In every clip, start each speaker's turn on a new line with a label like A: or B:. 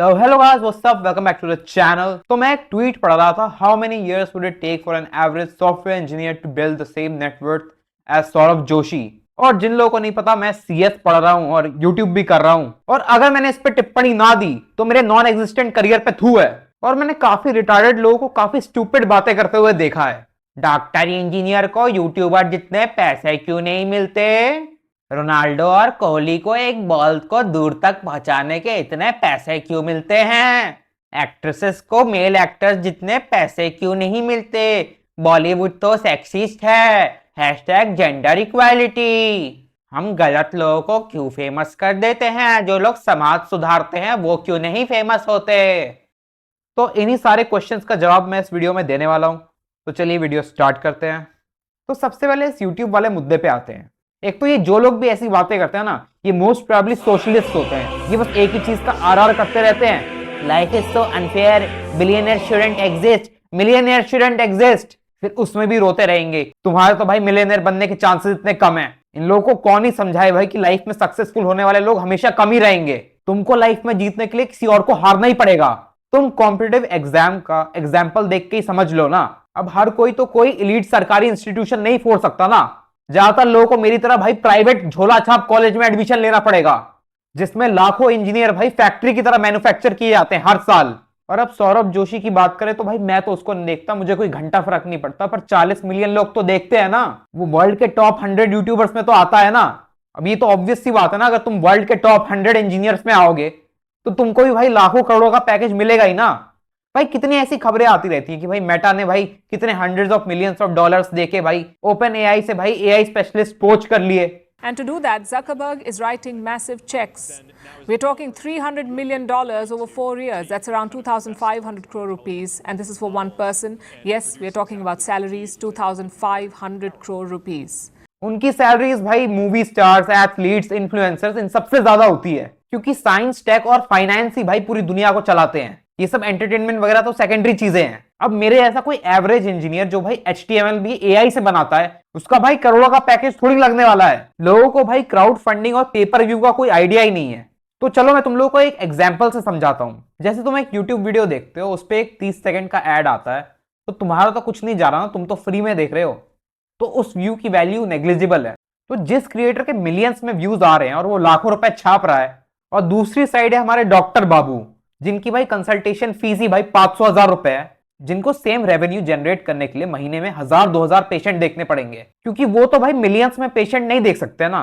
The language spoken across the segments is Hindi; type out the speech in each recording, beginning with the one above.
A: तो hello guys, what's up, welcome back to the channel. तो मैं एक ट्वीट पढ़ रहा था, how many years would it take for an average software engineer to build the same net worth as Saurabh Joshi. और जिन लोगों को नहीं पता, मैं सीएस पढ़ रहा हूं और यूट्यूब भी कर रहा हूं, और अगर मैंने इस पे टिप्पणी ना दी तो मेरे नॉन एग्जिस्टेंट करियर पे थू है। और मैंने काफी रिटायर्ड लोगों को काफी स्टूपिड बातें करते हुए देखा है। डॉक्टर इंजीनियर को यूट्यूबर जितने पैसे क्यों नहीं मिलते? रोनाल्डो और कोहली को एक बॉल को दूर तक पहुंचाने के इतने पैसे क्यों मिलते हैं? एक्ट्रेसेस को मेल एक्टर्स जितने पैसे क्यों नहीं मिलते? बॉलीवुड तो सेक्सिस्ट है, हैशटैग जेंडर इक्वालिटी। हम गलत लोगों को क्यों फेमस कर देते हैं? जो लोग समाज सुधारते हैं वो क्यों नहीं फेमस होते? तो इन्हीं सारे क्वेश्चंस का जवाब मैं इस वीडियो में देने वाला हूं। तो चलिए वीडियो स्टार्ट करते हैं। तो सबसे पहले इस यूट्यूब वाले मुद्दे पे आते हैं। एक तो ये जो लोग भी ऐसी बातें करते हैं ना, ये मोस्ट प्रोबेबली सोशलिस्ट होते हैं। ये बस एक ही चीज का आर करते रहते हैं, life is so unfair, billionaire shouldn't exist, millionaire shouldn't exist. फिर उसमें भी रोते रहेंगे, तुम्हारे तो भाई मिलियनियर बनने के चांसेस इतने कम है। इन लोगों को कौन ही समझाए भाई कि लाइफ में सक्सेसफुल होने वाले लोग हमेशा कम ही रहेंगे। तुमको लाइफ में जीतने के लिए किसी और को हारना ही पड़ेगा। तुम कॉम्पिटिटिव एग्जाम का एग्जाम्पल देख के ही समझ लो ना। अब हर कोई तो कोई इलीट सरकारी इंस्टीट्यूशन नहीं फोड़ सकता ना। ज्यादातर लोगों को मेरी तरह भाई प्राइवेट झोला छाप कॉलेज में एडमिशन लेना पड़ेगा, जिसमें लाखों इंजीनियर भाई फैक्ट्री की तरह मैन्युफैक्चर किए जाते हैं हर साल। और अब सौरभ जोशी की बात करें तो भाई मैं तो उसको नहीं देखता, मुझे कोई घंटा फर्क नहीं पड़ता, पर 40 मिलियन लोग तो देखते हैं ना। वो वर्ल्ड के टॉप 100 यूट्यूबर्स में तो आता है ना। अब ये तो ऑब्वियस सी बात है ना, अगर तुम वर्ल्ड के टॉप 100 इंजीनियर्स में आओगे तो तुमको भी भाई लाखों करोड़ों का पैकेज मिलेगा ही ना। भाई कितनी ऐसी खबरें आती रहती हैं कि भाई मेटा ने भाई कितने hundreds of millions of dollars देके भाई ओपन एआई से भाई एआई स्पेशलिस्ट पोच कर लिए।
B: And to do that, Zuckerberg is writing massive checks. We're talking $300 million over 4 years. That's around 2,500 crore rupees. And this is for one person. Yes, we're talking about salaries, 2,500 crore rupees.
A: उनकी सैलरीज भाई मूवी स्टार्स, एथलीट्स, इन्फ्लुएंसर्स इन सबसे ज्यादा होती है, क्योंकि साइंस, टेक और फाइनेंस ही भाई पूरी दुनिया को चलाते हैं। ये सब एंटरटेनमेंट वगैरह तो सेकेंडरी चीजें हैं। अब मेरे ऐसा कोई एवरेज इंजीनियर जो भाई HTML भी एआई से बनाता है, उसका भाई करोड़ों का पैकेज थोड़ी लगने वाला है। लोगों को भाई क्राउड फंडिंग और पेपर व्यू का कोई आइडिया ही नहीं है। तो चलो मैं तुम लोगों को एक एग्जाम्पल से समझाता हूं। जैसे तुम एक यूट्यूब वीडियो देखते हो, उस पर एक 30 सेकंड का एड आता है, तो तुम्हारा तो कुछ नहीं जा रहा ना, तुम तो फ्री में देख रहे हो, तो उस व्यू की वैल्यू नेग्लिजिबल है। तो जिस क्रिएटर के मिलियंस में व्यूज आ रहे हैं और वो लाखों रुपए छाप रहा है, और दूसरी साइड है हमारे डॉक्टर बाबू, जिनकी भाई कंसल्टेशन फीस ही भाई 500,000 रुपए है, जिनको सेम रेवेन्यू जनरेट करने के लिए महीने में 1,000-2,000 पेशेंट देखने पड़ेंगे, क्योंकि वो तो भाई मिलियंस में पेशेंट नहीं देख सकते ना,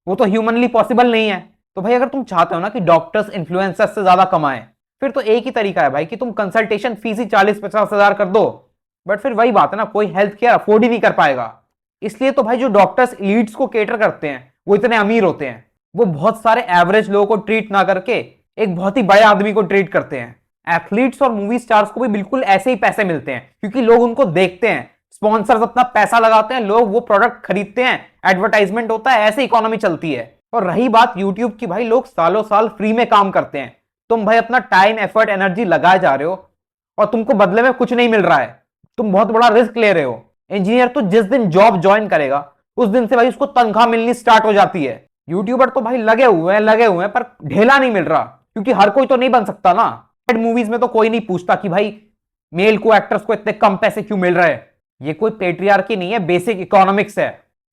A: वो तो ह्यूमनली पॉसिबल नहीं है। तो भाई अगर तुम चाहते हो ना कि डॉक्टर्स इन्फ्लुएंसर्स से ज्यादा कमाएं, फिर तो एक ही तरीका है भाई कि तुम कंसल्टेशन फीस ही 40-50 हजार कर दो। बट फिर वही बात है ना, कोई हेल्थ केयर अफोर्ड ही नहीं कर पाएगा। इसलिए तो भाई जो डॉक्टर्स एलीट्स को केटर करते हैं वो इतने अमीर होते हैं। वो बहुत सारे एवरेज लोगों को ट्रीट ना करके एक बहुत ही बड़े आदमी को ट्रीट करते हैं। एथलीट्स और मूवी स्टार्स को भी बिल्कुल ऐसे ही पैसे मिलते हैं, क्योंकि लोग उनको देखते हैं, स्पॉन्सर्स अपना पैसा लगाते हैं, लोग वो प्रोडक्ट खरीदते हैं, एडवर्टाइजमेंट होता है, ऐसे इकोनॉमी चलती है। और रही बात यूट्यूब की, भाई लोग सालों साल फ्री में काम करते हैं। तुम भाई अपना टाइम, एफर्ट, एनर्जी लगाए जा रहे हो और तुमको बदले में कुछ नहीं मिल रहा है। तुम बहुत बड़ा रिस्क ले रहे हो। इंजीनियर तो जिस दिन जॉब ज्वाइन करेगा उस दिन से भाई उसको तनख्वाह मिलनी स्टार्ट हो जाती है। यूट्यूबर तो भाई लगे हुए हैं, पर ढेला नहीं मिल रहा, क्योंकि हर कोई तो नहीं बन सकता ना। मूवीज में तो कोई नहीं पूछता कि भाई मेल को एक्टर्स को इतने कम पैसे क्यों मिल रहे हैं। ये कोई पेट्रियार्की नहीं है, बेसिक इकोनॉमिक्स है।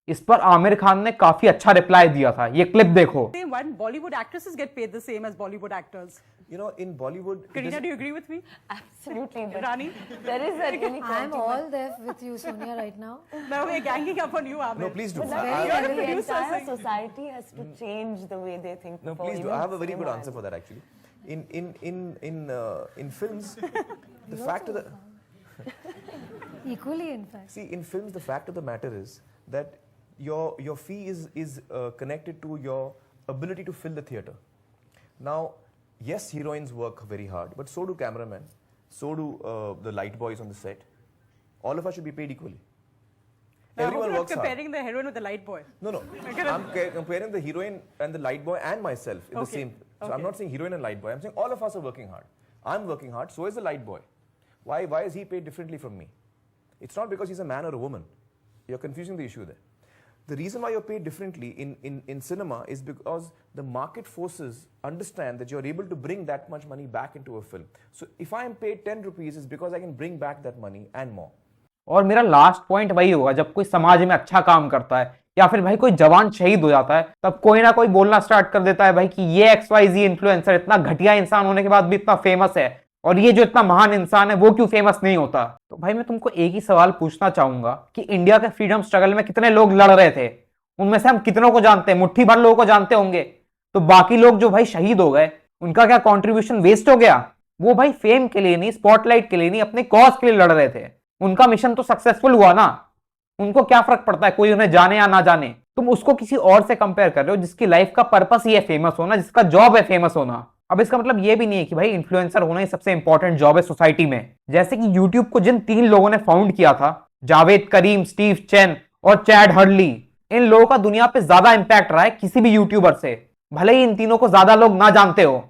A: इस पर आमिर खान ने काफी अच्छा रिप्लाई दिया था, ये क्लिप देखो।
C: Why Bollywood actresses get paid the same as Bollywood actors?
D: You know, in Bollywood.
C: Karina, do you agree with me?
E: Absolutely.
C: Rani?
E: There is a really I'm all there with you, Sonia, right now.
C: No, we're ganging up on you, Amir.
D: No, please do.
E: The entire society has to change the way they think.
D: No, please do. I have a very good answer for that actually. In films, the fact of the
E: Equally, in fact.
D: see in films the fact of the matter is that your fee is connected to your ability to fill the theater. Now, yes, heroines work very hard, but so do cameramen, so do the light boys on the set. All of us should be paid equally. Everyone works hard.
C: Comparing the heroine with the light boy.
D: No. I'm comparing the heroine and the light boy and myself in the same. So I'm not saying heroine and light boy. I'm saying all of us are working hard. I'm working hard. So is the light boy. Why is he paid differently from me? It's not because he's a man or a woman. You're confusing the issue there. The reason why you're paid differently in cinema is because the market forces understand that you're able to bring that much money back into a film. So if I am paid 10 rupees, is because I can bring back that money and more.
A: और मेरा लास्ट पॉइंट वही होगा, जब कोई समाज में अच्छा काम करता है या फिर भाई कोई जवान शहीद हो जाता है, तब कोई ना कोई बोलना स्टार्ट कर देता है भाई कि ये XYZ इन्फ्लुएंसर इतना घटिया इंसान होने के बाद भी इतना फेमस है, और ये जो इतना महान इंसान है वो क्यों फेमस नहीं होता। तो भाई मैं तुमको एक ही सवाल पूछना चाहूंगा कि इंडिया के फ्रीडम स्ट्रगल में कितने लोग लड़ रहे थे, उनमें से हम कितनों को जानते हैं, मुट्ठी भर लोगों को जानते होंगे। तो बाकी लोग जो भाई शहीद हो गए, उनका क्या कॉन्ट्रीब्यूशन वेस्ट हो गया? वो भाई फेम के लिए नहीं, स्पॉटलाइट के लिए नहीं, अपने कॉज के लिए लड़ रहे थे। उनका मिशन तो सक्सेसफुल हुआ ना। उनको क्या फर्क पड़ता है कोई उन्हें जाने या ना जाने। तुम उसको किसी और से कंपेयर कर रहे हो जिसकी लाइफ का पर्पस ही है फेमस होना, जिसका जॉब है फेमस होना। अब इसका मतलब ये भी नहीं है कि भाई इन्फ्लुएंसर होना ही सबसे इंपॉर्टेंट जॉब है सोसाइटी में। जैसे कि यूट्यूब को जिन 3 लोगों ने फाउंड किया था, जावेद करीम, स्टीव चेन और चैड हर्डली, इन लोगों का दुनिया पे ज्यादा इंपैक्ट रहा है किसी भी यूट्यूबर से, भले ही इन तीनों को ज्यादा लोग ना जानते हो।